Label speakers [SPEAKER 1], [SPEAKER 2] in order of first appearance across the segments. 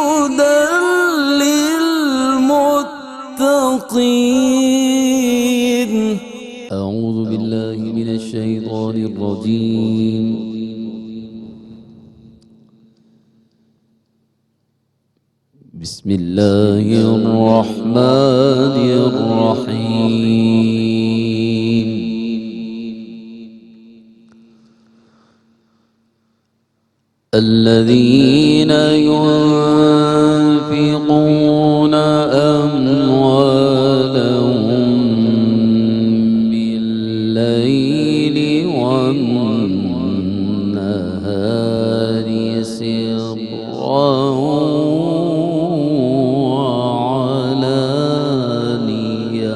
[SPEAKER 1] هدى للمتقين. أعوذ بالله من الشيطان الرجيم. بسم الله الرحمن الرحيم. الذين ينفقون أموالهم بالليل والنهار سرا وعلانية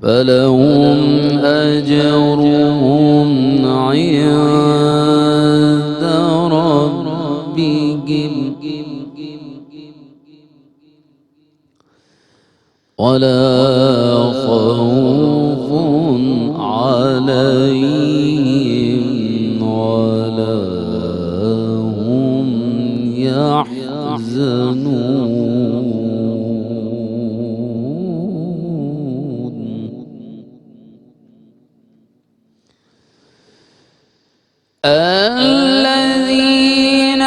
[SPEAKER 1] فلهم أجرهم عند ربهم ولا خوف عليهم ولا هم يحزنون. الذين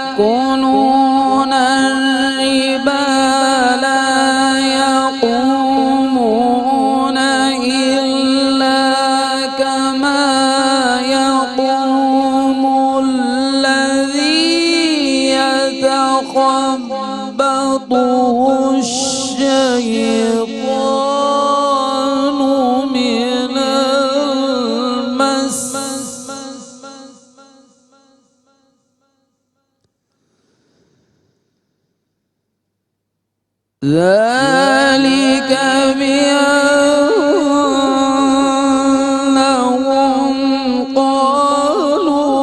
[SPEAKER 1] يأكلون الربا لا يقومون إلا كما يقوم الذي يتخبطه الشيطان من المس. ذلك بأنهم قالوا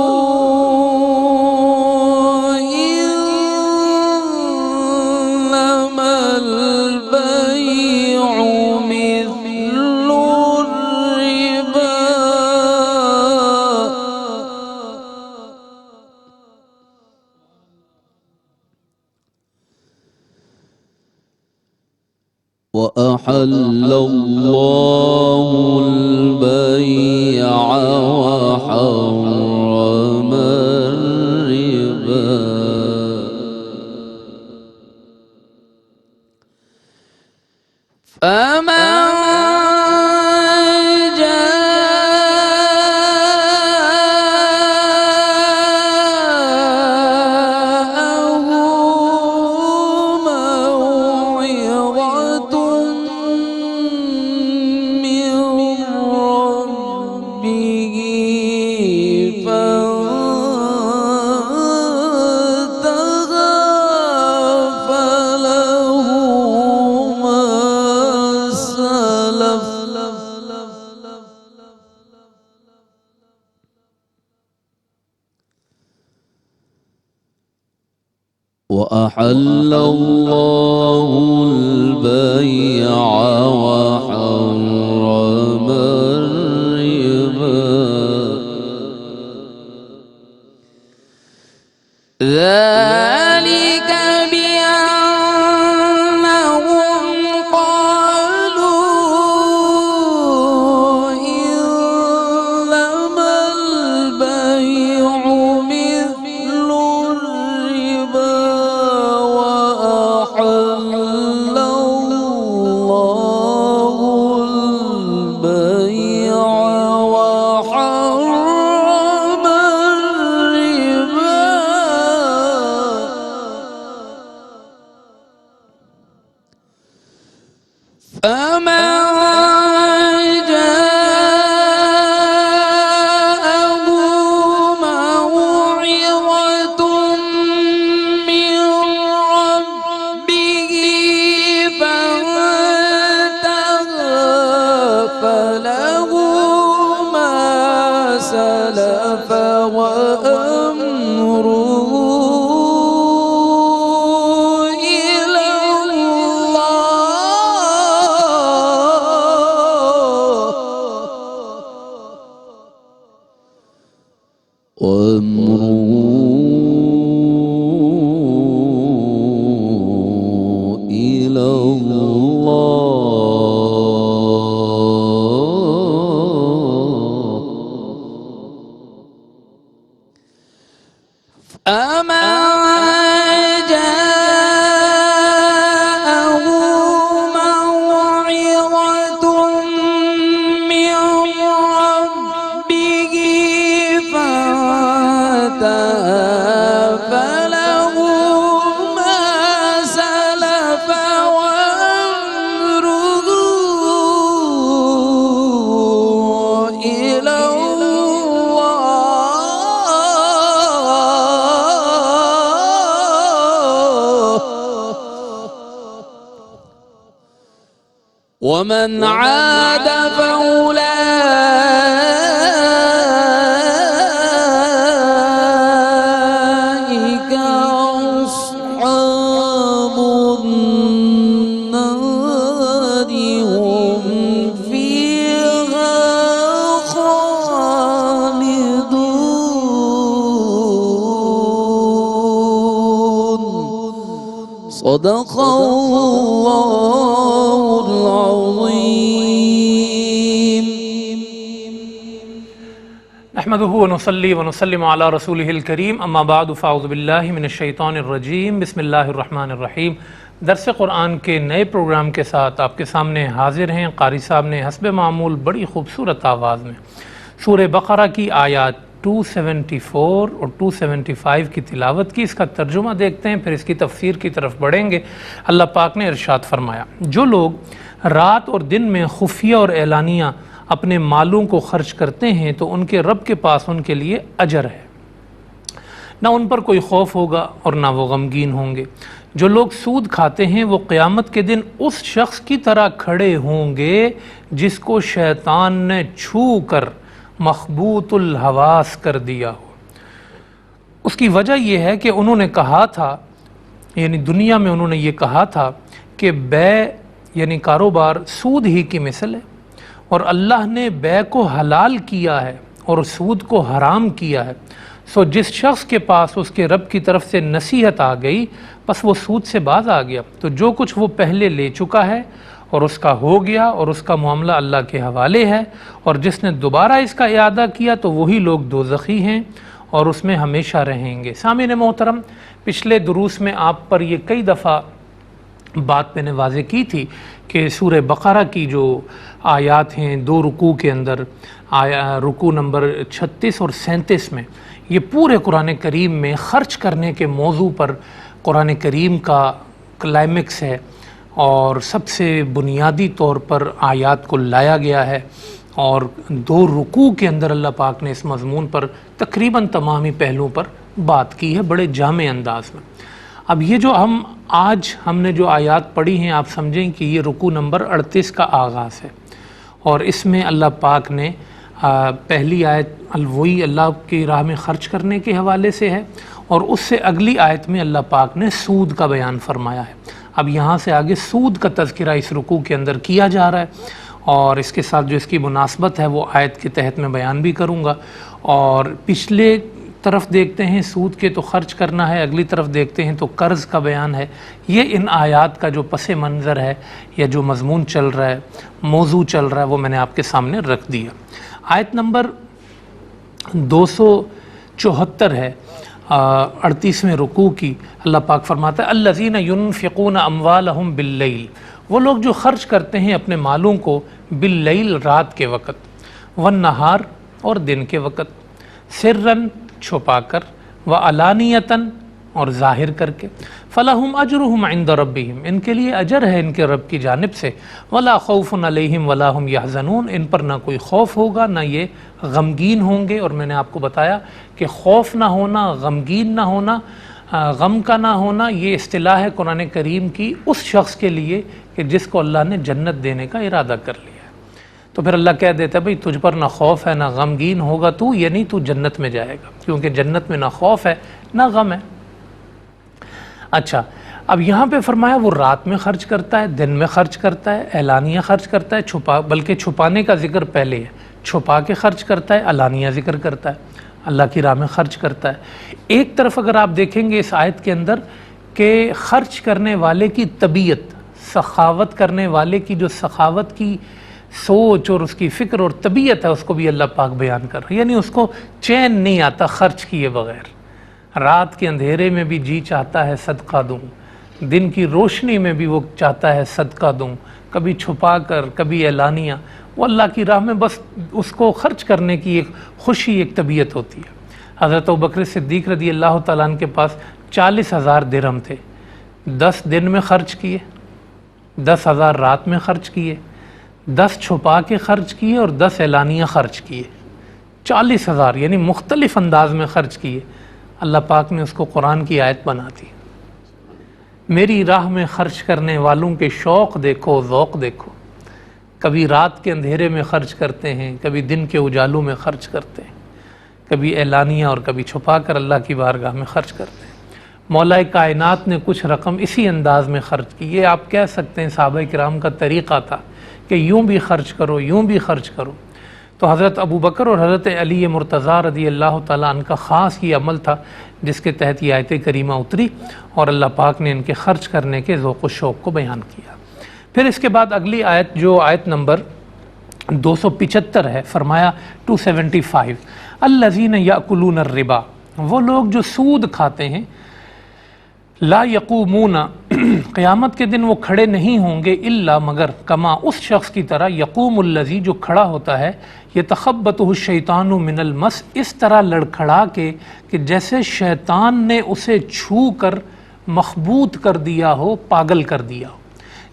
[SPEAKER 1] إنما البيع مثل الربا وأحل الله البيع وحرم الربا فمن وأحل الله البيع وحرم الربا ذلك بأنهم قالوا إنما البيع مثل الربا وأحل الله البيع وحرم الربا فمن جاءه موعظة من ربه فانتهى فله ما سلف وأمره إلى الله وامرؤوا إلى الله أما جاءه موعظة من ربه فانتهى فله ما سلف وأمره إلى ومن عاد فأولئك أصحاب النار هم فيها خالدون صدق الله العظيم
[SPEAKER 2] نحمده ونصلي ونسلم على رسوله الكريم اما بعد فاعوذ باللہ من الشیطان الرجیم بسم اللہ الرحمن الرحیم۔ درس قرآن کے نئے پروگرام کے ساتھ آپ کے سامنے حاضر ہیں۔ قاری صاحب نے حسب معمول بڑی خوبصورت آواز میں سورہ بقرہ کی آیات 274 اور 275 کی تلاوت کی۔ اس کا ترجمہ دیکھتے ہیں، پھر اس کی تفسیر کی طرف بڑھیں گے۔ اللہ پاک نے ارشاد فرمایا، جو لوگ رات اور دن میں خفیہ اور اعلانیہ اپنے مالوں کو خرچ کرتے ہیں تو ان کے رب کے پاس ان کے لیے اجر ہے، نہ ان پر کوئی خوف ہوگا اور نہ وہ غمگین ہوں گے۔ جو لوگ سود کھاتے ہیں وہ قیامت کے دن اس شخص کی طرح کھڑے ہوں گے جس کو شیطان نے چھو کر مخبوط الحواس کر دیا ہو۔ اس کی وجہ یہ ہے کہ انہوں نے کہا تھا، یعنی دنیا میں انہوں نے یہ کہا تھا کہ بے یعنی کاروبار سود ہی کی مثل ہے، اور اللہ نے بے کو حلال کیا ہے اور سود کو حرام کیا ہے۔ سو جس شخص کے پاس اس کے رب کی طرف سے نصیحت آ گئی بس وہ سود سے باز آ گیا، تو جو کچھ وہ پہلے لے چکا ہے اور اس کا ہو گیا اور اس کا معاملہ اللہ کے حوالے ہے، اور جس نے دوبارہ اس کا اعادہ کیا تو وہی لوگ دوزخی ہیں اور اس میں ہمیشہ رہیں گے۔ سامعین محترم، پچھلے دروس میں آپ پر یہ کئی دفعہ بات میں نے واضح کی تھی کہ سورہ بقرہ کی جو آیات ہیں 2 رکوع کے اندر، رکوع نمبر 36 اور 37 میں، یہ پورے قرآن کریم میں خرچ کرنے کے موضوع پر قرآن کریم کا کلائمیکس ہے، اور سب سے بنیادی طور پر آیات کو لایا گیا ہے، اور 2 رکوع کے اندر اللہ پاک نے اس مضمون پر تقریباً تمامی پہلوؤں پر بات کی ہے بڑے جامع انداز میں۔ اب یہ جو آج ہم نے جو آیات پڑھی ہیں، آپ سمجھیں کہ یہ رکوع نمبر 38 کا آغاز ہے، اور اس میں اللہ پاک نے پہلی آیت وہی اللہ کی راہ میں خرچ کرنے کے حوالے سے ہے، اور اس سے اگلی آیت میں اللہ پاک نے سود کا بیان فرمایا ہے۔ اب یہاں سے آگے سود کا تذکرہ اس رکوع کے اندر کیا جا رہا ہے، اور اس کے ساتھ جو اس کی مناسبت ہے وہ آیت کے تحت میں بیان بھی کروں گا۔ اور پچھلے طرف دیکھتے ہیں سود کے تو خرچ کرنا ہے، اگلی طرف دیکھتے ہیں تو قرض کا بیان ہے۔ یہ ان آیات کا جو پس منظر ہے یا جو مضمون چل رہا ہے، موضوع چل رہا ہے، وہ میں نے آپ کے سامنے رکھ دیا۔ آیت نمبر 274 ہے 38ویں رکوع کی۔ اللہ پاک فرماتا ہے الذین ینفقون اموالہم باللیل، وہ لوگ جو خرچ کرتے ہیں اپنے مالوں کو باللیل رات کے وقت، والنہار اور دن کے وقت، سرًا چھپا کر، وعلانیتاً اور ظاہر کر کے، فلہم اجرہم عند ربہم، ان کے لیے اجر ہے ان کے رب کی جانب سے، ولا خوف علیہم ولا ہم یحزنون، ان پر نہ کوئی خوف ہوگا نہ یہ غمگین ہوں گے۔ اور میں نے آپ کو بتایا کہ خوف نہ ہونا، غمگین نہ ہونا، غم کا نہ ہونا، یہ اصطلاح ہے قرآن کریم کی اس شخص کے لیے کہ جس کو اللہ نے جنت دینے کا ارادہ کر لیا۔ تو پھر اللہ کہہ دیتا ہے بھئی تجھ پر نہ خوف ہے نہ غمگین ہوگا تو، یعنی تو جنت میں جائے گا، کیونکہ جنت میں نہ خوف ہے نہ غم ہے۔ اچھا، اب یہاں پہ فرمایا وہ رات میں خرچ کرتا ہے، دن میں خرچ کرتا ہے، اعلانیہ خرچ کرتا ہے، بلکہ چھپانے کا ذکر پہلے ہے، چھپا کے خرچ کرتا ہے، علانیہ ذکر کرتا ہے۔ اللہ کی راہ میں خرچ کرتا ہے۔ ایک طرف اگر آپ دیکھیں گے اس آیت کے اندر کہ خرچ کرنے والے کی طبیعت، سخاوت کرنے والے کی جو سخاوت کی سوچ اور اس کی فکر اور طبیعت ہے اس کو بھی اللہ پاک بیان کر رہا ہے، یعنی اس کو چین نہیں آتا خرچ کیے بغیر۔ رات کے اندھیرے میں بھی جی چاہتا ہے صدقہ دوں، دن کی روشنی میں بھی وہ چاہتا ہے صدقہ دوں، کبھی چھپا کر کبھی اعلانیہ، وہ اللہ کی راہ میں بس اس کو خرچ کرنے کی ایک خوشی، ایک طبیعت ہوتی ہے۔ حضرت ابوبکر صدیق رضی اللہ تعالیٰ عنہ کے پاس 40,000 درہم تھے، 10 دن میں خرچ کیے، 10,000 رات میں خرچ کیے، 10 چھپا کے خرچ کیے اور 10 اعلانیہ خرچ کیے، 40,000 یعنی مختلف انداز میں خرچ کیے۔ اللہ پاک نے اس کو قرآن کی آیت بنا دی، میری راہ میں خرچ کرنے والوں کے شوق دیکھو، ذوق دیکھو، کبھی رات کے اندھیرے میں خرچ کرتے ہیں، کبھی دن کے اجالوں میں خرچ کرتے ہیں، کبھی اعلانیہ اور کبھی چھپا کر اللہ کی بارگاہ میں خرچ کرتے ہیں۔ مولا کائنات نے کچھ رقم اسی انداز میں خرچ کی۔ یہ آپ کہہ سکتے ہیں صحابہ کرام کا طریقہ تھا کہ یوں بھی خرچ کرو، یوں بھی خرچ کرو۔ تو حضرت ابوبکر اور حضرت علی مرتضیٰ رضی اللہ تعالیٰ عنہ کا خاص یہ عمل تھا جس کے تحت یہ آیت کریمہ اتری اور اللہ پاک نے ان کے خرچ کرنے کے ذوق و شوق کو بیان کیا۔ پھر اس کے بعد اگلی آیت جو آیت نمبر 275 ہے، فرمایا 275 الذین یأکلون الربا، وہ لوگ جو سود کھاتے ہیں، لا یقومون قیامت کے دن وہ کھڑے نہیں ہوں گے الا مگر کما اس شخص کی طرح یقوم الذی جو کھڑا ہوتا ہے یتخبطہ الشیطان من المس، اس طرح لڑکھڑا کے کہ جیسے شیطان نے اسے چھو کر مخبوط کر دیا ہو، پاگل کر دیا ہو،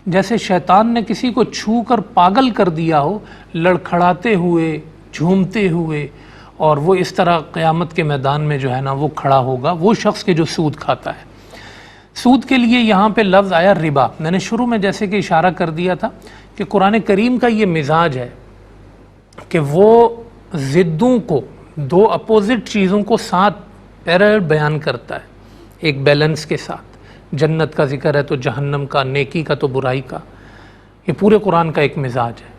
[SPEAKER 2] جیسے شیطان نے کسی کو چھو کر پاگل کر دیا ہو، لڑکھڑاتے ہوئے، جھومتے ہوئے، اور وہ اس طرح قیامت کے میدان میں جو ہے نا وہ کھڑا ہوگا وہ شخص کے جو سود کھاتا ہے۔ سود کے لیے یہاں پہ لفظ آیا ربا۔ میں نے شروع میں جیسے کہ اشارہ کر دیا تھا کہ قرآن کریم کا یہ مزاج ہے کہ وہ ضدوں کو، دو اپوزٹ چیزوں کو ساتھ پیرل بیان کرتا ہے، ایک بیلنس کے ساتھ۔ جنت کا ذکر ہے تو جہنم کا، نیکی کا تو برائی کا، یہ پورے قرآن کا ایک مزاج ہے۔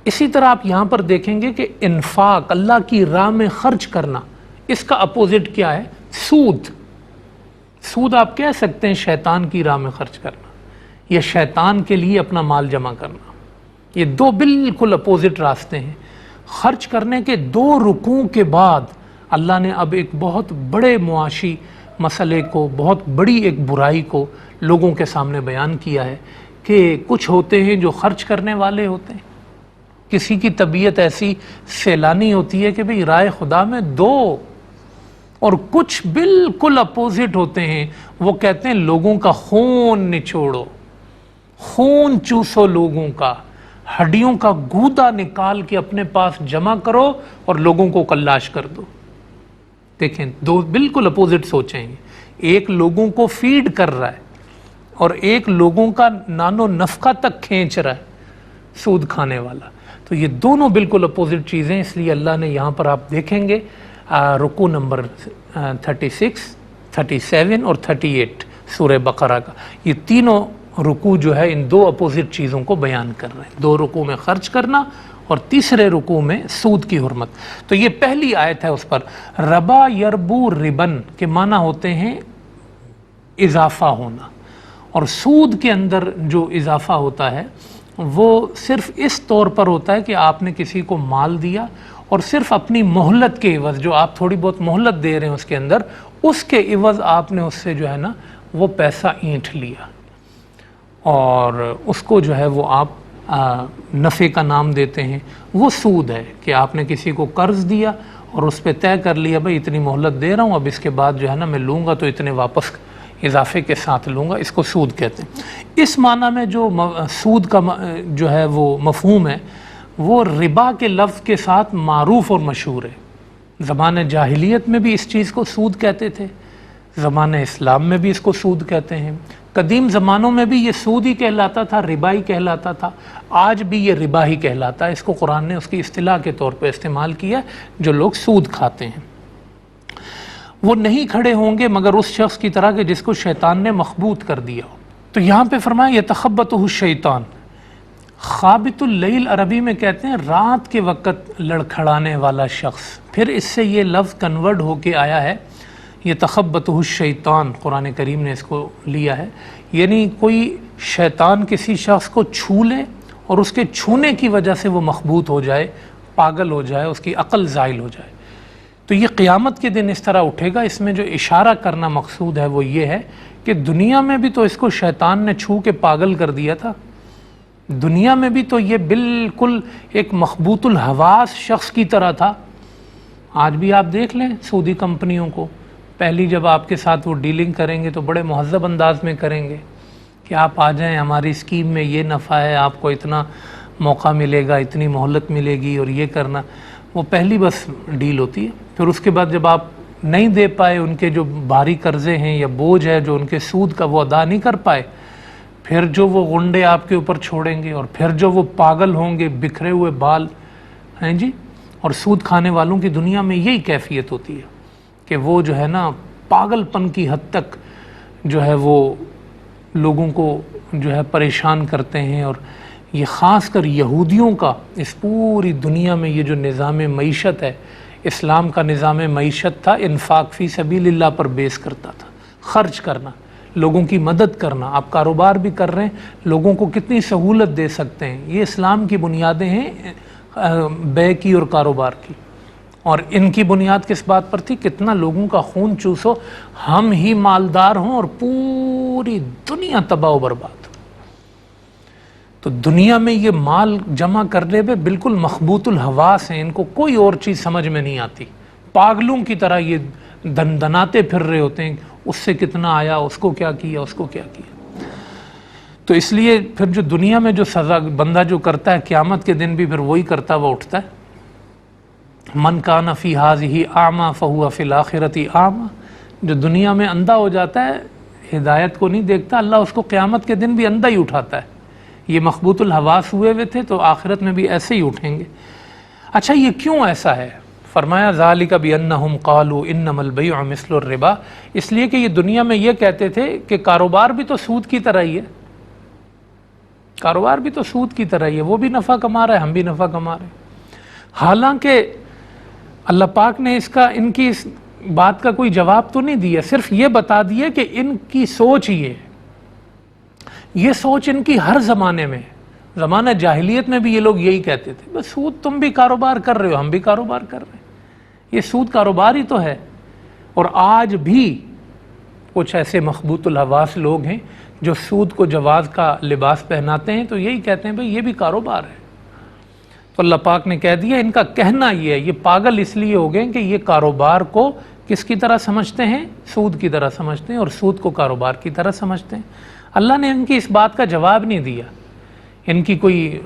[SPEAKER 2] اسی طرح آپ یہاں پر دیکھیں گے کہ انفاق، اللہ کی راہ میں خرچ کرنا، اس کا اپوزٹ کیا ہے؟ سود۔ سود آپ کہہ سکتے ہیں شیطان کی راہ میں خرچ کرنا یا شیطان کے لیے اپنا مال جمع کرنا، یہ دو بالکل اپوزٹ راستے ہیں۔ خرچ کرنے کے 2 رکوع کے بعد اللہ نے اب ایک بہت بڑے معاشی مسئلے کو، بہت بڑی ایک برائی کو لوگوں کے سامنے بیان کیا ہے کہ کچھ ہوتے ہیں جو خرچ کرنے والے ہوتے ہیں، کسی کی طبیعت ایسی سیلانی ہوتی ہے کہ بھئی رائے خدا میں دو، اور کچھ بالکل اپوزٹ ہوتے ہیں، وہ کہتے ہیں لوگوں کا خون نچوڑو، خون چوسو، لوگوں کا ہڈیوں کا گودا نکال کے اپنے پاس جمع کرو اور لوگوں کو کلاش کر دو۔ دیکھیں، 2 بالکل اپوزٹ سوچیں ہیں، ایک لوگوں کو فیڈ کر رہا ہے اور ایک لوگوں کا نانو نفقہ تک کھینچ رہا ہے، سود کھانے والا۔ تو یہ دونوں بالکل اپوزٹ چیزیں، اس لیے اللہ نے یہاں پر آپ دیکھیں گے رکوع نمبر 36، 37 اور 38 سورہ بقرہ کا، یہ تینوں رکوع جو ہے ان 2 اپوزٹ چیزوں کو بیان کر رہے ہیں، 2 رکوع میں خرچ کرنا اور تیسرے رکوع میں سود کی حرمت۔ تو یہ پہلی آیت ہے اس پر۔ ربا یربو ربن کے معنی ہوتے ہیں اضافہ ہونا، اور سود کے اندر جو اضافہ ہوتا ہے وہ صرف اس طور پر ہوتا ہے کہ آپ نے کسی کو مال دیا اور صرف اپنی مہلت کے عوض، جو آپ تھوڑی بہت مہلت دے رہے ہیں اس کے اندر، اس کے عوض آپ نے اس سے جو ہے نا وہ پیسہ اینٹھ لیا اور اس کو جو ہے وہ آپ نفع کا نام دیتے ہیں، وہ سود ہے کہ آپ نے کسی کو قرض دیا اور اس پہ طے کر لیا بھائی اتنی مہلت دے رہا ہوں، اب اس کے بعد جو ہے نا میں لوں گا تو اتنے واپس اضافے کے ساتھ لوں گا، اس کو سود کہتے ہیں۔ اس معنی میں جو سود کا جو ہے وہ مفہوم ہے وہ ربا کے لفظ کے ساتھ معروف اور مشہور ہے۔ زمانہ جاہلیت میں بھی اس چیز کو سود کہتے تھے، زمانہ اسلام میں بھی اس کو سود کہتے ہیں، قدیم زمانوں میں بھی یہ سود ہی کہلاتا تھا، ربا ہی کہلاتا تھا، آج بھی یہ ربا ہی کہلاتا ہے۔ اس کو قرآن نے اس کی اصطلاح کے طور پہ استعمال کیا جو لوگ سود کھاتے ہیں۔ وہ نہیں کھڑے ہوں گے مگر اس شخص کی طرح کہ جس کو شیطان نے مخبوط کر دیا ہو۔ تو یہاں پہ فرمایا یتخبطہ الشیطان، خابط اللیل عربی میں کہتے ہیں رات کے وقت لڑکھڑانے والا شخص. پھر اس سے یہ لفظ کنورٹ ہو کے آیا ہے یہ تخبطہ الشیطان، قرآن کریم نے اس کو لیا ہے، یعنی کوئی شیطان کسی شخص کو چھو لے اور اس کے چھونے کی وجہ سے وہ مخبوط ہو جائے، پاگل ہو جائے، اس کی عقل زائل ہو جائے. تو یہ قیامت کے دن اس طرح اٹھے گا. اس میں جو اشارہ کرنا مقصود ہے وہ یہ ہے کہ دنیا میں بھی تو اس کو شیطان نے چھو کے پاگل کر دیا تھا. دنیا میں بھی تو یہ بالکل ایک مخبوط الحواس شخص کی طرح تھا. آج بھی آپ دیکھ لیں سعودی کمپنیوں کو، پہلی جب آپ کے ساتھ وہ ڈیلنگ کریں گے تو بڑے مہذب انداز میں کریں گے کہ آپ آ جائیں، ہماری اسکیم میں یہ نفع ہے، آپ کو اتنا موقع ملے گا، اتنی مہلت ملے گی اور یہ کرنا. وہ پہلی بس ڈیل ہوتی ہے. پھر اس کے بعد جب آپ نہیں دے پائے، ان کے جو بھاری قرضے ہیں یا بوجھ ہے جو ان کے سود کا وہ ادا نہیں کر پائے، پھر جو وہ غنڈے آپ کے اوپر چھوڑیں گے اور پھر جو وہ پاگل ہوں گے، بکھرے ہوئے بال ہیں جی. اور سود کھانے والوں کی دنیا میں یہی کیفیت ہوتی ہے کہ وہ جو ہے نا پاگل پن کی حد تک جو ہے وہ لوگوں کو جو ہے پریشان کرتے ہیں. اور یہ خاص کر یہودیوں کا اس پوری دنیا میں یہ جو نظام معیشت ہے، اسلام کا نظام معیشت تھا انفاق فی سبیل اللہ پر بیس کرتا تھا. خرچ کرنا، لوگوں کی مدد کرنا. آپ کاروبار بھی کر رہے ہیں، لوگوں کو کتنی سہولت دے سکتے ہیں. یہ اسلام کی بنیادیں ہیں بے کی اور کاروبار کی. اور ان کی بنیاد کس بات پر تھی؟ کتنا لوگوں کا خون چوسو، ہم ہی مالدار ہوں اور پوری دنیا تباہ و برباد. تو دنیا میں یہ مال جمع کرنے میں بالکل مخبوط الحواس ہیں، ان کو کوئی اور چیز سمجھ میں نہیں آتی. پاگلوں کی طرح یہ دندناتے پھر رہے ہوتے ہیں، اس سے کتنا آیا، اس کو کیا کیا، اس کو کیا کیا. تو اس لیے پھر جو دنیا میں جو سزا بندہ جو کرتا ہے، قیامت کے دن بھی پھر وہی کرتا ہوا اٹھتا ہے. من کان فی ہذہ اعمی فہو فی الآخرۃ اعمی. جو دنیا میں اندھا ہو جاتا ہے، ہدایت کو نہیں دیکھتا، اللہ اس کو قیامت کے دن بھی اندھا ہی اٹھاتا ہے. یہ مخبوط الحواس ہوئے ہوئے تھے تو آخرت میں بھی ایسے ہی اٹھیں گے. اچھا یہ کیوں ایسا ہے؟ فرمایا ذالک بانہم قالوا انما البیع مثل الربا. اس لیے کہ یہ دنیا میں یہ کہتے تھے کہ کاروبار بھی تو سود کی طرح ہی ہے، کاروبار بھی تو سود کی طرح ہی ہے، وہ بھی نفع کما رہا ہے، ہم بھی نفع کما رہے ہیں. حالانکہ اللہ پاک نے ان کی اس بات کا کوئی جواب تو نہیں دیا، صرف یہ بتا دیا کہ ان کی سوچ یہ سوچ ان کی ہر زمانے میں. زمانہ جاہلیت میں بھی یہ لوگ یہی کہتے تھے، بس سود تم بھی کاروبار کر رہے ہو، ہم بھی کاروبار کر رہے ہیں، یہ سود کاروبار ہی تو ہے. اور آج بھی کچھ ایسے مخبوط الحواس لوگ ہیں جو سود کو جواز کا لباس پہناتے ہیں، تو یہی کہتے ہیں بھئی یہ بھی کاروبار ہے. تو اللہ پاک نے کہہ دیا ان کا کہنا یہ ہے، یہ پاگل اس لیے ہو گئے کہ یہ کاروبار کو کس کی طرح سمجھتے ہیں؟ سود کی طرح سمجھتے ہیں، اور سود کو کاروبار کی طرح سمجھتے ہیں. اللہ نے ان کی اس بات کا جواب نہیں دیا، ان کی کوئی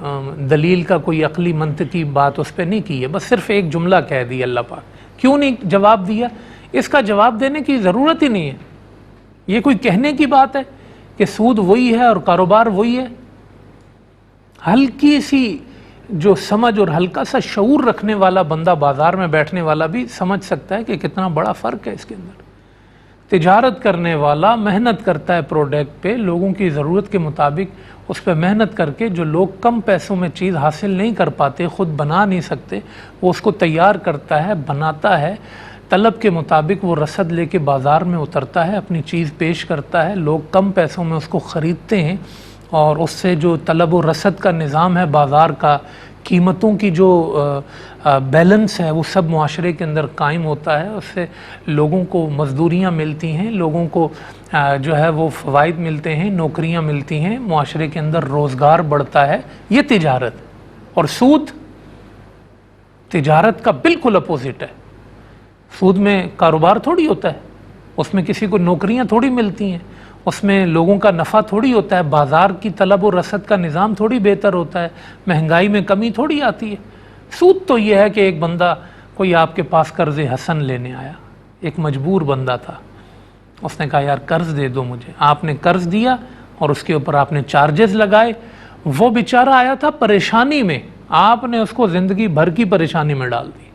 [SPEAKER 2] دلیل کا کوئی عقلی منطقی بات اس پہ نہیں کی ہے، بس صرف ایک جملہ کہہ دیا اللہ پاک. کیوں نہیں جواب دیا؟ اس کا جواب دینے کی ضرورت ہی نہیں ہے. یہ کوئی کہنے کی بات ہے کہ سود وہی ہے اور کاروبار وہی ہے؟ ہلکی سی جو سمجھ اور ہلکا سا شعور رکھنے والا بندہ بازار میں بیٹھنے والا بھی سمجھ سکتا ہے کہ کتنا بڑا فرق ہے اس کے اندر. تجارت کرنے والا محنت کرتا ہے پروڈکٹ پہ، لوگوں کی ضرورت کے مطابق اس پہ محنت کر کے، جو لوگ کم پیسوں میں چیز حاصل نہیں کر پاتے، خود بنا نہیں سکتے، وہ اس کو تیار کرتا ہے، بناتا ہے، طلب کے مطابق وہ رسد لے کے بازار میں اترتا ہے، اپنی چیز پیش کرتا ہے، لوگ کم پیسوں میں اس کو خریدتے ہیں، اور اس سے جو طلب و رسد کا نظام ہے بازار کا، قیمتوں کی جو بیلنس ہے وہ سب معاشرے کے اندر قائم ہوتا ہے. اس سے لوگوں کو مزدوریاں ملتی ہیں، لوگوں کو جو ہے وہ فوائد ملتے ہیں، نوکریاں ملتی ہیں، معاشرے کے اندر روزگار بڑھتا ہے. یہ تجارت. اور سود تجارت کا بالکل اپوزٹ ہے. سود میں کاروبار تھوڑی ہوتا ہے، اس میں کسی کو نوکریاں تھوڑی ملتی ہیں، اس میں لوگوں کا نفع تھوڑی ہوتا ہے، بازار کی طلب و رسد کا نظام تھوڑی بہتر ہوتا ہے، مہنگائی میں کمی تھوڑی آتی ہے. سود تو یہ ہے کہ ایک بندہ کوئی آپ کے پاس قرض حسن لینے آیا، ایک مجبور بندہ تھا، اس نے کہا یار قرض دے دو مجھے، آپ نے قرض دیا اور اس کے اوپر آپ نے چارجز لگائے. وہ بیچارہ آیا تھا پریشانی میں، آپ نے اس کو زندگی بھر کی پریشانی میں ڈال دی.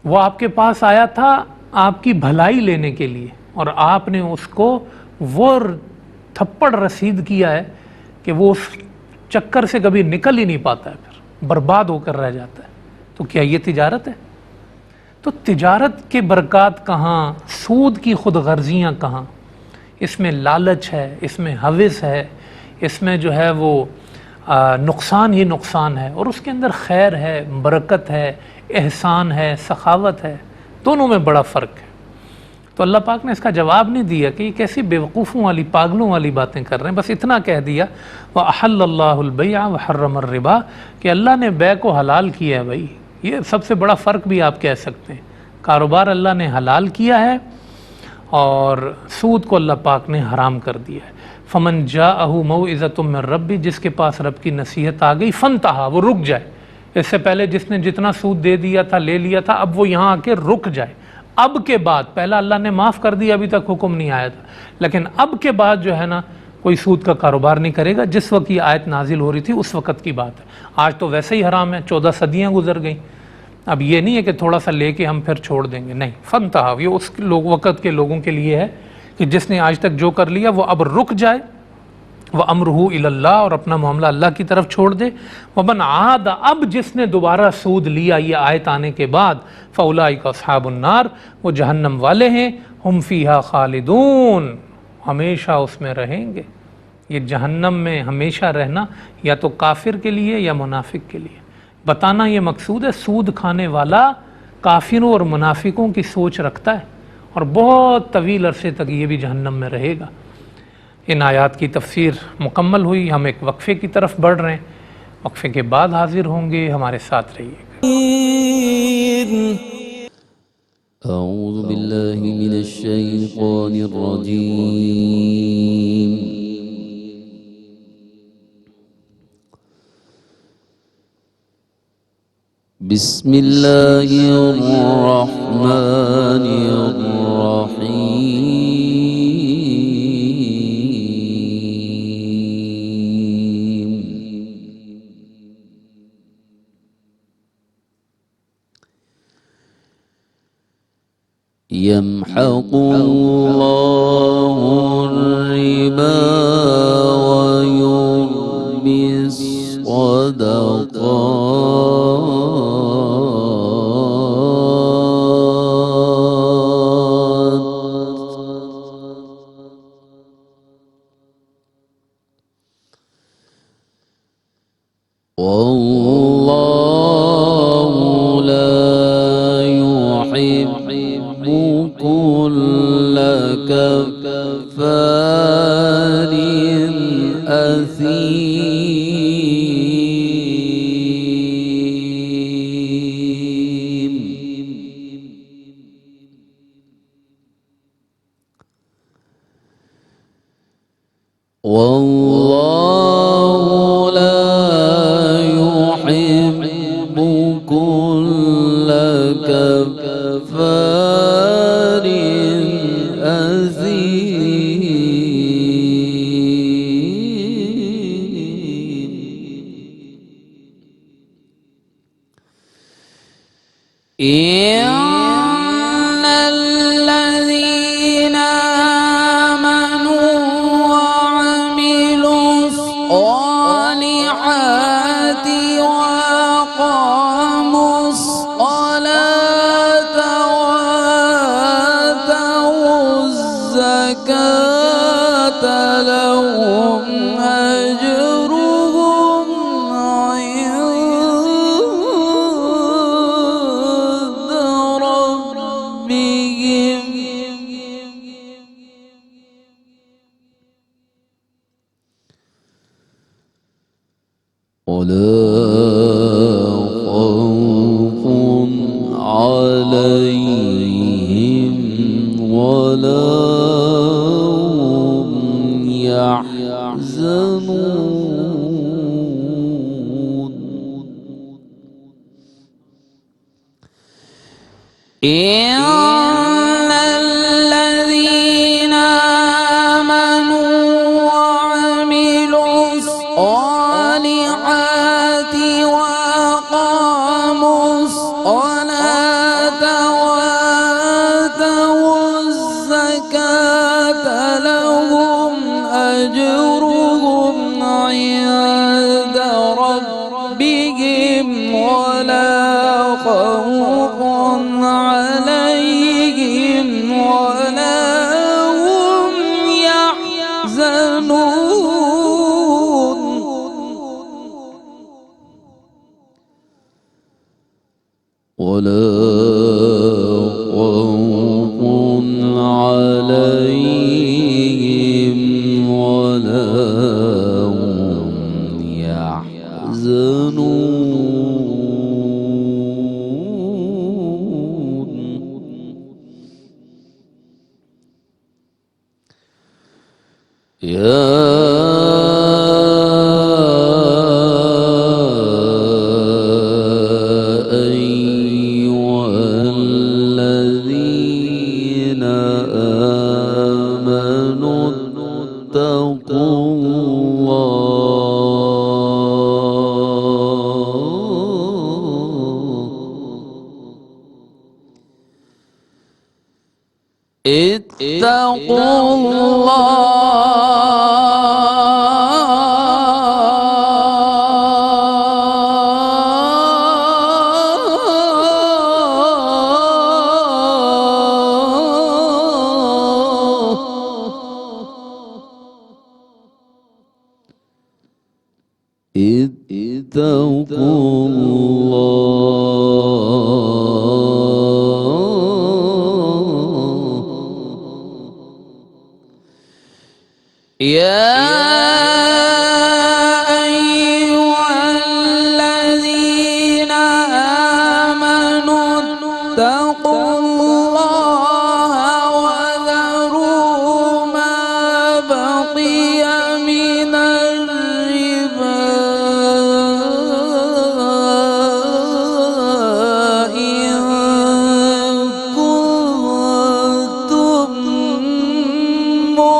[SPEAKER 2] وہ آپ کے پاس آیا تھا آپ کی بھلائی لینے کے لیے، اور آپ نے اس کو وہ تھپڑ رسید کیا ہے کہ وہ اس چکر سے کبھی نکل ہی نہیں پاتا ہے، پھر برباد ہو کر رہ جاتا ہے۔ تو کیا یہ تجارت ہے؟ تو تجارت کے برکات کہاں، سود کی خود غرضیاں کہاں؟ اس میں لالچ ہے، اس میں ہوس ہے، اس میں جو ہے وہ نقصان ہی نقصان ہے، اور اس کے اندر خیر ہے، برکت ہے، احسان ہے، سخاوت ہے، دونوں میں بڑا فرق ہے۔ تو اللہ پاک نے اس کا جواب نہیں دیا کہ یہ کیسی بیوقوفوں والی، پاگلوں والی باتیں کر رہے ہیں، بس اتنا کہہ دیا وَأَحَلَّ اللَّهُ الْبَيْعَ وَحَرَّمَ الرِّبَا، کہ اللہ نے بیع کو حلال کیا ہے۔ بھائی یہ سب سے بڑا فرق بھی آپ کہہ سکتے ہیں، کاروبار اللہ نے حلال کیا ہے اور سود کو اللہ پاک نے حرام کر دیا ہے۔ فَمَنْ جَاءَهُ مَوْعِظَةٌ مِّن رَّبِّهِ، جس کے پاس رب کی نصیحت آ گئی، فَانْتَهَا، وہ رک جائے۔ اس سے پہلے جس نے جتنا سود دے دیا تھا، لے لیا تھا، اب وہ یہاں آ کے رک جائے۔ اب کے بعد، پہلا اللہ نے معاف کر دیا، ابھی تک حکم نہیں آیا تھا، لیکن اب کے بعد جو ہے نا کوئی سود کا کاروبار نہیں کرے گا۔ جس وقت یہ آیت نازل ہو رہی تھی اس وقت کی بات ہے، آج تو ویسے ہی حرام ہے، 14 صدیاں گزر گئیں۔ اب یہ نہیں ہے کہ تھوڑا سا لے کے ہم پھر چھوڑ دیں گے، نہیں، فَانْتَهَا، یہ اس وقت کے لوگوں کے لیے ہے کہ جس نے آج تک جو کر لیا وہ اب رک جائے، وَأَمْرُهُ إِلَى اللَّهِ، اور اپنا معاملہ اللہ کی طرف چھوڑ دے۔ وَمَنْ عَادَ، اب جس نے دوبارہ سود لیا یہ آیت آنے کے بعد، فَأُولَٰئِكَ أَصْحَابُ النَّارِ، وہ جہنم والے ہیں، ہم فیہا خالدون، ہمیشہ اس میں رہیں گے۔ یہ جہنم میں ہمیشہ رہنا یا تو کافر کے لیے یا منافق کے لیے بتانا یہ مقصود ہے۔ سود کھانے والا کافروں اور منافقوں کی سوچ رکھتا ہے اور بہت طویل عرصے تک یہ بھی جہنم میں رہے گا۔ ان آیات کی تفسیر مکمل ہوئی، ہم ایک وقفے کی طرف بڑھ رہے ہیں، وقفے کے بعد حاضر ہوں گے، ہمارے ساتھ رہیے گا۔
[SPEAKER 1] أعوذ بالله من الشيطان الرجيم. بسم الله الرحمن الرحيم. يمحق الله الربا ويربي الصدقات والله لا يحب كل كفار أثيم. والله لا يحب كل كفار أثيم. إن الذين آمنوا وعملوا الصالحات وأقاموا الصلاة وآتوا الزكاة لهم أجرهم عند ربهم ولا خوف عليهم ولا هم يحزنون. إن الذين آمنوا وعملوا الصالحات وأقاموا الصلاة وآتوا الزكاة لهم أجرهم عند ولا خوف عليهم ولا هم يحزنون اتقوا يا أيها الذين آمنوا اتقوا الله وذروا ما بقي من الربا إن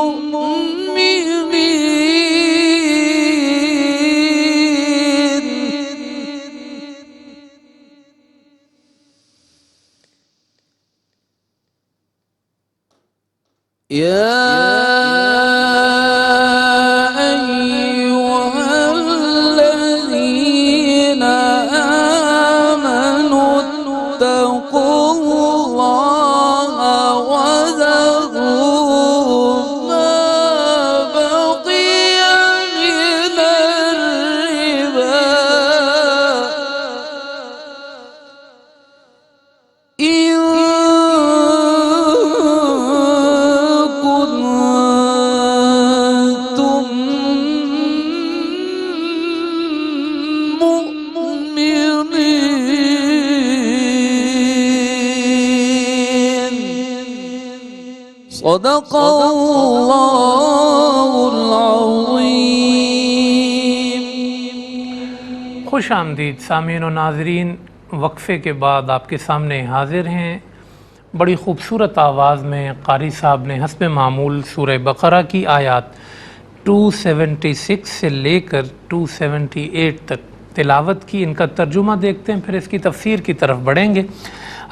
[SPEAKER 1] كنتم يا أيها الذين آمنوا اتقوا الله وذروا ما بقي من الربا إن صدق اللہ العظیم۔
[SPEAKER 2] خوش آمدید سامعین و ناظرین، وقفے کے بعد آپ کے سامنے حاضر ہیں۔ بڑی خوبصورت آواز میں قاری صاحب نے حسب معمول سورہ بقرہ کی آیات 276 سے لے کر 278 تک تلاوت کی۔ ان کا ترجمہ دیکھتے ہیں، پھر اس کی تفسیر کی طرف بڑھیں گے۔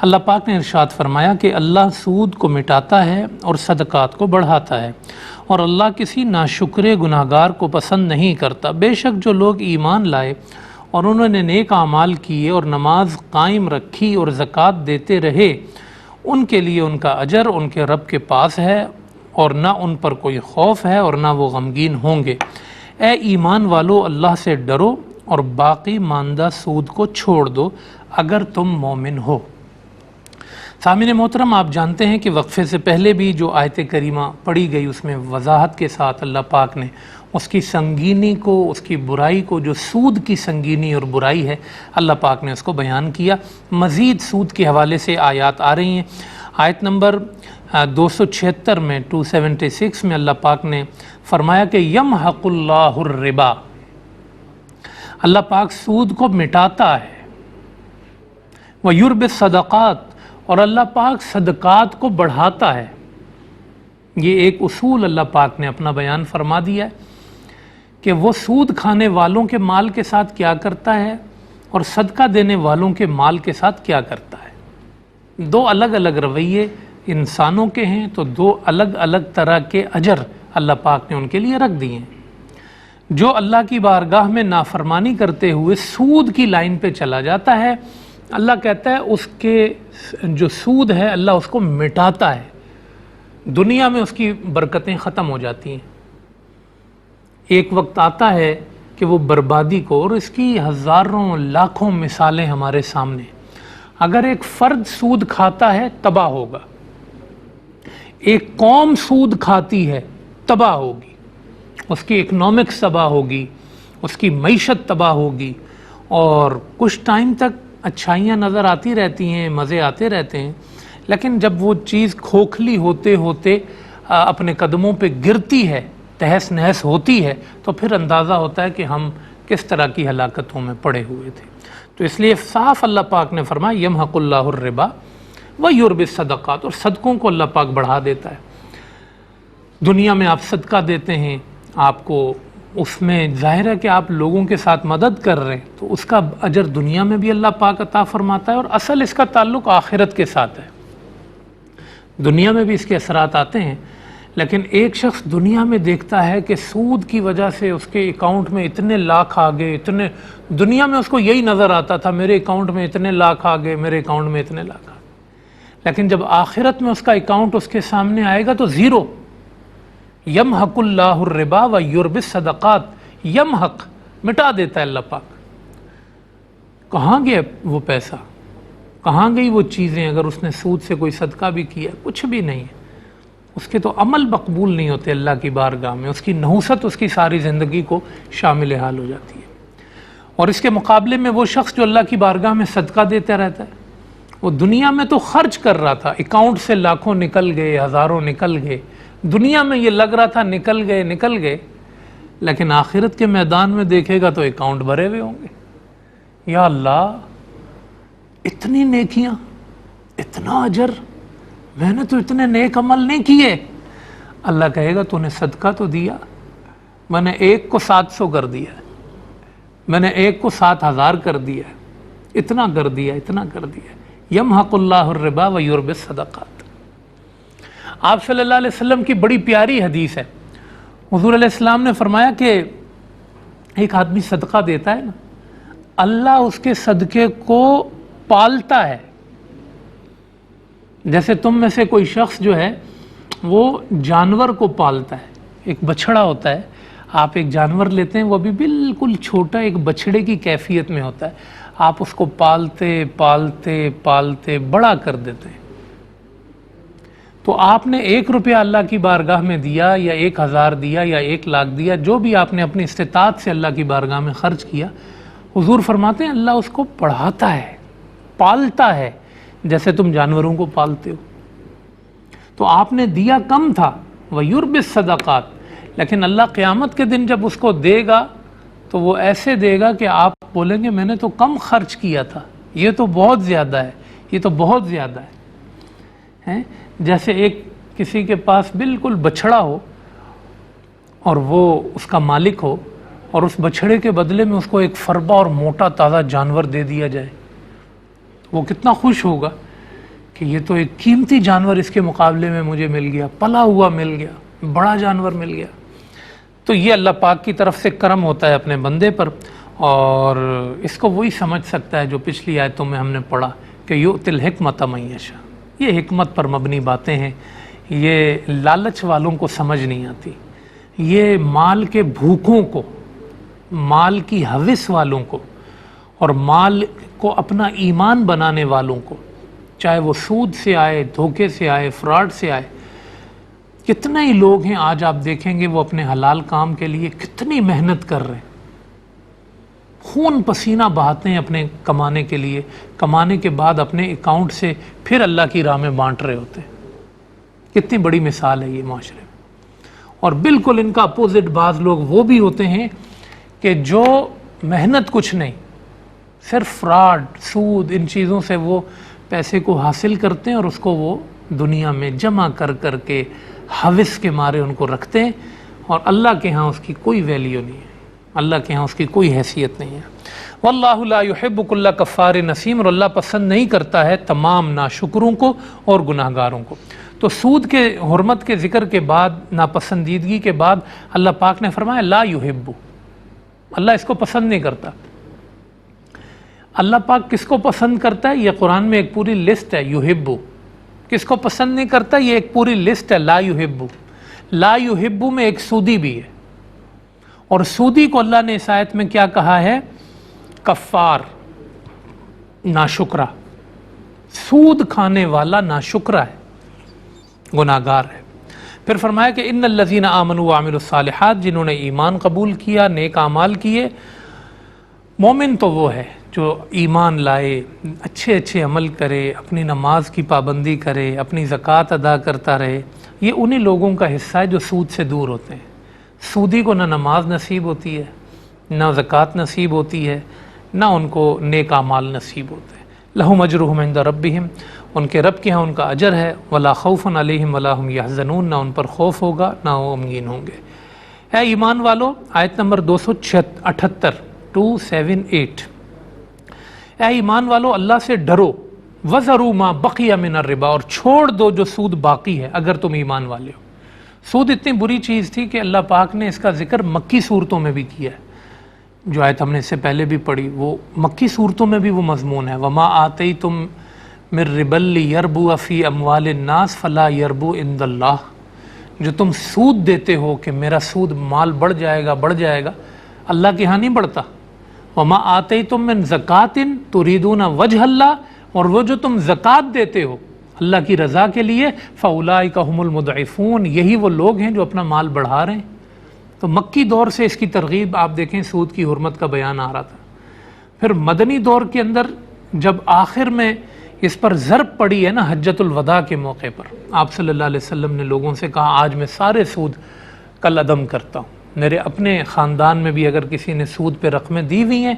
[SPEAKER 2] اللہ پاک نے ارشاد فرمایا کہ اللہ سود کو مٹاتا ہے اور صدقات کو بڑھاتا ہے، اور اللہ کسی ناشکر گناہگار کو پسند نہیں کرتا۔ بے شک جو لوگ ایمان لائے اور انہوں نے نیک اعمال کیے اور نماز قائم رکھی اور زکوٰۃ دیتے رہے، ان کے لیے ان کا اجر ان کے رب کے پاس ہے، اور نہ ان پر کوئی خوف ہے اور نہ وہ غمگین ہوں گے۔ اے ایمان والو، اللہ سے ڈرو اور باقی ماندہ سود کو چھوڑ دو اگر تم مومن ہو۔ سامعین محترم، آپ جانتے ہیں کہ وقفے سے پہلے بھی جو آیت کریمہ پڑھی گئی اس میں وضاحت کے ساتھ اللہ پاک نے اس کی سنگینی کو، اس کی برائی کو، جو سود کی سنگینی اور برائی ہے، اللہ پاک نے اس کو بیان کیا۔ مزید سود کے حوالے سے آیات آ رہی ہیں۔ آیت نمبر 276 میں 276 میں اللہ پاک نے فرمایا کہ یمحق اللہ الربا، اللہ پاک سود کو مٹاتا ہے، ویربی الصدقات، اور اللہ پاک صدقات کو بڑھاتا ہے۔ یہ ایک اصول اللہ پاک نے اپنا بیان فرما دیا ہے کہ وہ سود کھانے والوں کے مال کے ساتھ کیا کرتا ہے اور صدقہ دینے والوں کے مال کے ساتھ کیا کرتا ہے۔ دو الگ الگ رویے انسانوں کے ہیں، تو دو الگ الگ طرح کے اجر اللہ پاک نے ان کے لیے رکھ دیے ہیں۔ جو اللہ کی بارگاہ میں نافرمانی کرتے ہوئے سود کی لائن پہ چلا جاتا ہے، اللہ کہتا ہے اس کے جو سود ہے اللہ اس کو مٹاتا ہے، دنیا میں اس کی برکتیں ختم ہو جاتی ہیں۔ ایک وقت آتا ہے کہ وہ بربادی کو، اور اس کی ہزاروں لاکھوں مثالیں ہمارے سامنے، اگر ایک فرد سود کھاتا ہے تباہ ہوگا، ایک قوم سود کھاتی ہے تباہ ہوگی، اس کی اکنامکس تباہ ہوگی، اس کی معیشت تباہ ہوگی، اور کچھ ٹائم تک اچھائیاں نظر آتی رہتی ہیں، مزے آتے رہتے ہیں، لیکن جب وہ چیز کھوکھلی ہوتے ہوتے اپنے قدموں پہ گرتی ہے، تہس نہس ہوتی ہے، تو پھر اندازہ ہوتا ہے کہ ہم کس طرح کی ہلاکتوں میں پڑے ہوئے تھے۔ تو اس لیے صاف اللہ پاک نے فرمایا یمحق اللہ الربا ویربی الصدقات، اور صدقوں کو اللہ پاک بڑھا دیتا ہے۔ دنیا میں آپ صدقہ دیتے ہیں، آپ کو اس میں ظاہر ہے کہ آپ لوگوں کے ساتھ مدد کر رہے ہیں، تو اس کا اجر دنیا میں بھی اللہ پاک عطا فرماتا ہے، اور اصل اس کا تعلق آخرت کے ساتھ ہے۔ دنیا میں بھی اس کے اثرات آتے ہیں، لیکن ایک شخص دنیا میں دیکھتا ہے کہ سود کی وجہ سے اس کے اکاؤنٹ میں اتنے لاکھ آ گئے، اتنے دنیا میں اس کو یہی نظر آتا تھا میرے اکاؤنٹ میں اتنے لاکھ آ گئے، میرے اکاؤنٹ میں اتنے لاکھ آ گئے، لیکن جب آخرت میں اس کا اکاؤنٹ اس کے سامنے آئے گا تو زیرو۔ یمحق اللہ الربا ویربی الصدقات، یمحق مٹا دیتا ہے اللہ پاک۔ کہاں گیا وہ پیسہ، کہاں گئی وہ چیزیں؟ اگر اس نے سود سے کوئی صدقہ بھی کیا، کچھ بھی نہیں ہے، اس کے تو عمل مقبول نہیں ہوتے اللہ کی بارگاہ میں، اس کی نحوست اس کی ساری زندگی کو شامل حال ہو جاتی ہے۔ اور اس کے مقابلے میں وہ شخص جو اللہ کی بارگاہ میں صدقہ دیتا رہتا ہے، وہ دنیا میں تو خرچ کر رہا تھا، اکاؤنٹ سے لاکھوں نکل گئے، ہزاروں نکل گئے، دنیا میں یہ لگ رہا تھا نکل گئے، لیکن آخرت کے میدان میں دیکھے گا تو اکاؤنٹ بھرے ہوئے ہوں گے۔ یا اللہ، اتنی نیکیاں، اتنا اجر، میں نے تو اتنے نیک عمل نہیں کیے۔ اللہ کہے گا تو نے صدقہ تو دیا، میں نے ایک کو 700 کر دیا، میں نے ایک کو 7000 کر دیا، اتنا کر دیا، اتنا کر دیا۔ یمحق اللہ الربا ویربی الصدقات۔ آپ صلی اللہ علیہ وسلم کی بڑی پیاری حدیث ہے، حضور علیہ السلام نے فرمایا کہ ایک آدمی صدقہ دیتا ہے نا، اللہ اس کے صدقے کو پالتا ہے۔ جیسے تم میں سے کوئی شخص جو ہے وہ جانور کو پالتا ہے، ایک بچھڑا ہوتا ہے، آپ ایک جانور لیتے ہیں، وہ بھی بالکل چھوٹا ایک بچھڑے کی کیفیت میں ہوتا ہے، آپ اس کو پالتے پالتے پالتے بڑا کر دیتے ہیں۔ تو آپ نے 1 روپیہ اللہ کی بارگاہ میں دیا، یا 1000 دیا، یا 1 لاکھ دیا، جو بھی آپ نے اپنی استطاعت سے اللہ کی بارگاہ میں خرچ کیا، حضور فرماتے ہیں اللہ اس کو پڑھاتا ہے، پالتا ہے، جیسے تم جانوروں کو پالتے ہو۔ تو آپ نے دیا کم تھا، ویربی الصدقات، لیکن اللہ قیامت کے دن جب اس کو دے گا تو وہ ایسے دے گا کہ آپ بولیں گے میں نے تو کم خرچ کیا تھا، یہ تو بہت زیادہ ہے، یہ تو بہت زیادہ ہے۔ جیسے ایک کسی کے پاس بالکل بچھڑا ہو اور وہ اس کا مالک ہو، اور اس بچھڑے کے بدلے میں اس کو ایک فربا اور موٹا تازہ جانور دے دیا جائے، وہ کتنا خوش ہوگا کہ یہ تو ایک قیمتی جانور اس کے مقابلے میں مجھے مل گیا، پلا ہوا مل گیا، بڑا جانور مل گیا۔ تو یہ اللہ پاک کی طرف سے کرم ہوتا ہے اپنے بندے پر، اور اس کو وہی سمجھ سکتا ہے جو پچھلی آیتوں میں ہم نے پڑھا کہ یؤتی الحکمۃ من یشاء۔ یہ حکمت پر مبنی باتیں ہیں، یہ لالچ والوں کو سمجھ نہیں آتی، یہ مال کے بھوکوں کو، مال کی ہوس والوں کو، اور مال کو اپنا ایمان بنانے والوں کو، چاہے وہ سود سے آئے، دھوکے سے آئے، فراڈ سے آئے۔ کتنے ہی لوگ ہیں آج آپ دیکھیں گے وہ اپنے حلال کام کے لیے کتنی محنت کر رہے ہیں، خون پسینہ بہاتے ہیں اپنے کمانے کے لیے، کمانے کے بعد اپنے اکاؤنٹ سے پھر اللہ کی راہ میں بانٹ رہے ہوتے ہیں۔ کتنی بڑی مثال ہے یہ معاشرے میں۔ اور بالکل ان کا اپوزٹ بعض لوگ وہ بھی ہوتے ہیں کہ جو محنت کچھ نہیں، صرف فراڈ، سود، ان چیزوں سے وہ پیسے کو حاصل کرتے ہیں، اور اس کو وہ دنیا میں جمع کر کر کے ہوس کے مارے ان کو رکھتے ہیں، اور اللہ کے ہاں اس کی کوئی ویلیو نہیں ہے، اللہ کے ہاں اس کی کوئی حیثیت نہیں ہے۔ واللہ لا یحب کل کفار نسیم، اور اللہ پسند نہیں کرتا ہے تمام ناشکروں کو اور گناہ گاروں کو۔ تو سود کے حرمت کے ذکر کے بعد، ناپسندیدگی کے بعد، اللہ پاک نے فرمایا لا یحب، اللہ اس کو پسند نہیں کرتا۔ اللہ پاک کس کو پسند کرتا ہے؟ یہ قرآن میں ایک پوری لسٹ ہے، یحب۔ کس کو پسند نہیں کرتا؟ یہ ایک پوری لسٹ ہے، لا یحب۔ لا یحب میں ایک سودی بھی ہے، اور سودی کو اللہ نے اس آیت میں کیا کہا ہے؟ کفار، ناشکرہ۔ سود کھانے والا ناشکرہ ہے، گناہگار ہے۔ پھر فرمایا کہ ان الذین آمنوا وعملوا الصالحات، جنہوں نے ایمان قبول کیا، نیک اعمال کیے۔ مومن تو وہ ہے جو ایمان لائے، اچھے اچھے عمل کرے، اپنی نماز کی پابندی کرے، اپنی زکوٰۃ ادا کرتا رہے۔ یہ انہی لوگوں کا حصہ ہے جو سود سے دور ہوتے ہیں۔ سودی کو نہ نماز نصیب ہوتی ہے، نہ زکوٰۃ نصیب ہوتی ہے، نہ ان کو نیک اعمال نصیب ہوتے ہیں۔ لہم اجرہم عند ربہم، ان کے رب کے ہاں ان کا اجر ہے۔ ولا خوف علیہم ولا ہم یحزنون، نہ ان پر خوف ہوگا نہ وہ غمگین ہوں گے۔ اے ایمان والو، آیت نمبر 278 278، اے ایمان والو اللہ سے ڈرو، وذروا ما بقی من الربا، اور چھوڑ دو جو سود باقی ہے اگر تم ایمان والے ہو۔ سود اتنی بری چیز تھی کہ اللہ پاک نے اس کا ذکر مکی صورتوں میں بھی کیا ہے۔ جو آیت ہم نے اس سے پہلے بھی پڑھی وہ مکی صورتوں میں بھی وہ مضمون ہے، وما آتیتم من ربا لیربو فی اموال الناس فلا یربو عند اللہ، جو تم سود دیتے ہو کہ میرا سود مال بڑھ جائے گا، اللہ کے ہاں نہیں بڑھتا۔ وما آتیتم من زکوٰۃ تریدون وجہ اللہ، اور وہ جو تم زکوٰۃ دیتے ہو اللہ کی رضا کے لیے، فاولئک ھم المضعفون، یہی وہ لوگ ہیں جو اپنا مال بڑھا رہے ہیں۔ تو مکی دور سے اس کی ترغیب آپ دیکھیں، سود کی حرمت کا بیان آ رہا تھا۔ پھر مدنی دور کے اندر جب آخر میں اس پر ضرب پڑی ہے نا حجۃ الوداع کے موقع پر، آپ صلی اللہ علیہ وسلم نے لوگوں سے کہا آج میں سارے سود کل عدم کرتا ہوں۔ میرے اپنے خاندان میں بھی اگر کسی نے سود پہ رقمیں دی ہوئی ہیں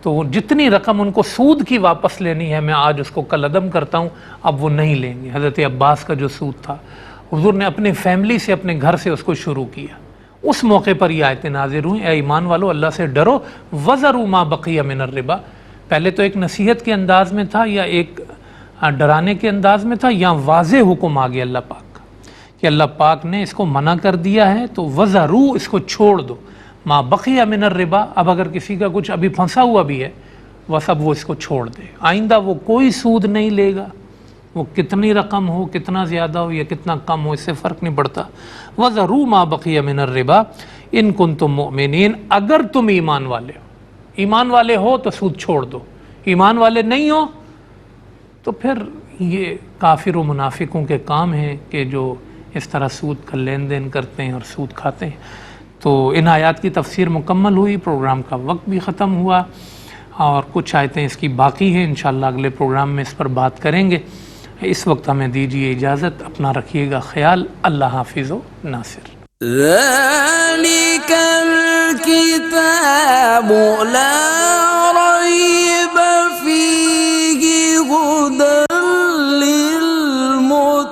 [SPEAKER 2] تو وہ جتنی رقم ان کو سود کی واپس لینی ہے میں آج اس کو کل عدم کرتا ہوں، اب وہ نہیں لیں گے۔ حضرت عباس کا جو سود تھا حضور نے اپنے فیملی سے، اپنے گھر سے اس کو شروع کیا۔ اس موقع پر یہ آیتیں نازل ہوئیں، اے ایمان والو اللہ سے ڈرو، وذروا ما بقی من الربا۔ پہلے تو ایک نصیحت کے انداز میں تھا یا ایک ڈرانے کے انداز میں تھا، یا واضح حکم آ گیا اللہ پاک کا کہ اللہ پاک نے اس کو منع کر دیا ہے، تو وذروا، اس کو چھوڑ دو، ما بقی من الربا، اب اگر کسی کا کچھ ابھی پھنسا ہوا بھی ہے بس اب وہ اس کو چھوڑ دے، آئندہ وہ کوئی سود نہیں لے گا، وہ کتنی رقم ہو، کتنا زیادہ ہو یا کتنا کم ہو، اس سے فرق نہیں پڑتا۔ وَذَرُوا مَا بَقِيَ مِنَ الرِّبَا إِن كُنتُم مُؤْمِنِينَ، اگر تم ایمان والے ہو، ایمان والے ہو تو سود چھوڑ دو، ایمان والے نہیں ہو تو پھر یہ کافر و منافقوں کے کام ہیں کہ جو اس طرح سود کا لین دین کرتے ہیں اور سود کھاتے ہیں۔ تو ان آیات کی تفسیر مکمل ہوئی، پروگرام کا وقت بھی ختم ہوا، اور کچھ آیتیں اس کی باقی ہیں، انشاءاللہ اگلے پروگرام میں اس پر بات کریں گے۔ اس وقت ہمیں دیجیے اجازت، اپنا رکھیے گا خیال، اللہ حافظ و ناصر۔
[SPEAKER 1] ذلك الكتاب لا ريب فيه هدى للمتقين